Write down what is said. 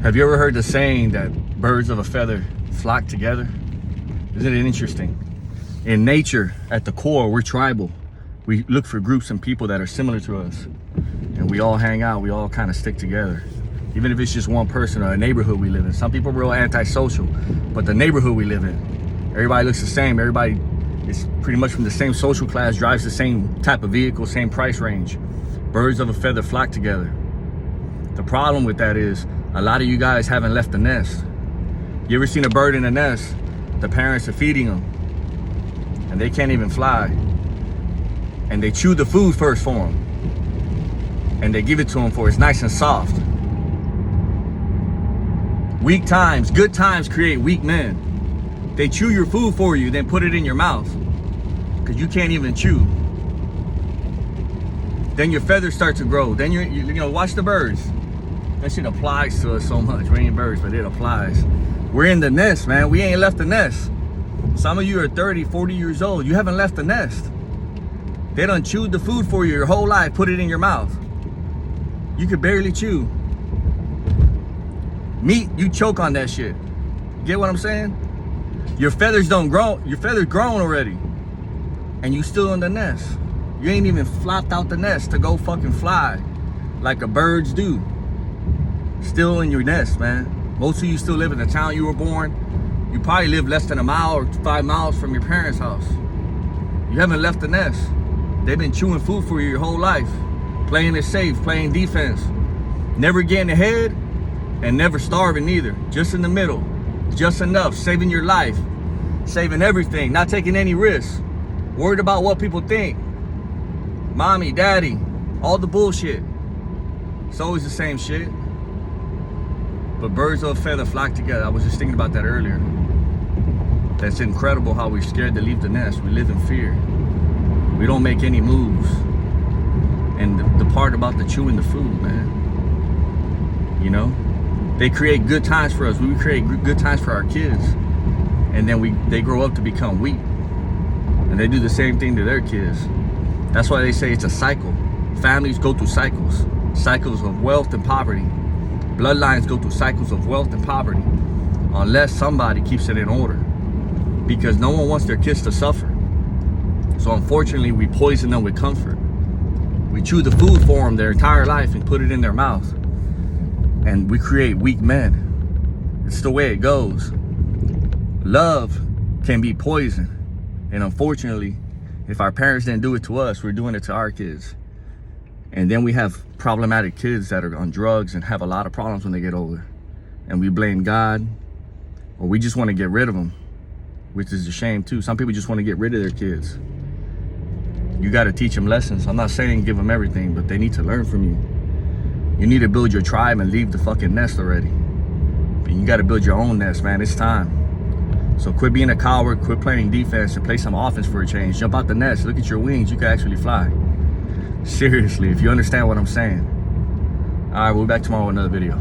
Have you ever heard the saying that birds of a feather flock together? Isn't it interesting? In nature, at the core, we're tribal. We look for groups and people that are similar to us. And we all hang out, we all kind of stick together. Even if it's just one person or a neighborhood we live in. Some people are real antisocial, but the neighborhood we live in, everybody looks the same. Everybody is pretty much from the same social class, drives the same type of vehicle, same price range. Birds of a feather flock together. The problem with that is a lot of you guys haven't left the nest. You ever seen a bird in a nest? The parents are feeding them and they can't even fly. And they chew the food first for them. And they give it to them for it's nice and soft. Weak times, good times create weak men. They chew your food for you, then put it in your mouth because you can't even chew. Then your feathers start to grow. Then you know, watch the birds. That shit applies to us so much. We ain't birds, but it applies. We're in the nest, man. We ain't left the nest. Some of you are 30, 40 years old. You haven't left the nest. They done chewed the food for you your whole life, put it in your mouth. You could barely chew. Meat, you choke on that shit. Get what I'm saying? Your feathers don't grow. Your feathers grown already. And you still in the nest. You ain't even flopped out the nest to go fucking fly like the birds do. Still in your nest, man. Most of you still live in the town you were born. You probably live less than a mile or 5 miles from your parents' house. You haven't left the nest. They've been chewing food for you your whole life. Playing it safe, playing defense. Never getting ahead and never starving either. Just in the middle. Just enough. Saving your life. Saving everything. Not taking any risks. Worried about what people think. Mommy, daddy. All the bullshit. It's always the same shit. But birds of a feather flock together. I was just thinking about that earlier. That's incredible how we're scared to leave the nest. We live in fear. We don't make any moves. And the part about the chewing the food, man. You know? They create good times for us. We create good times for our kids. And then they grow up to become weak. And they do the same thing to their kids. That's why they say it's a cycle. Families go through cycles. Cycles of wealth and poverty. Bloodlines go through cycles of wealth and poverty. Unless somebody keeps it in order. Because no one wants their kids to suffer. So unfortunately, we poison them with comfort. We chew the food for them their entire life and put it in their mouth. And we create weak men. It's the way it goes. Love can be poison. And unfortunately, if our parents didn't do it to us, we're doing it to our kids. And then we have problematic kids that are on drugs and have a lot of problems when they get older. And we blame God, or we just want to get rid of them, which is a shame too. Some people just want to get rid of their kids. You got to teach them lessons. I'm not saying give them everything, but they need to learn from you. You need to build your tribe and leave the fucking nest already. And you got to build your own nest, man. It's time. So quit being a coward, quit playing defense, and play some offense for a change. Jump out the nest, look at your wings, you can actually fly. Seriously, if you understand what I'm saying. All right, we'll be back tomorrow with another video.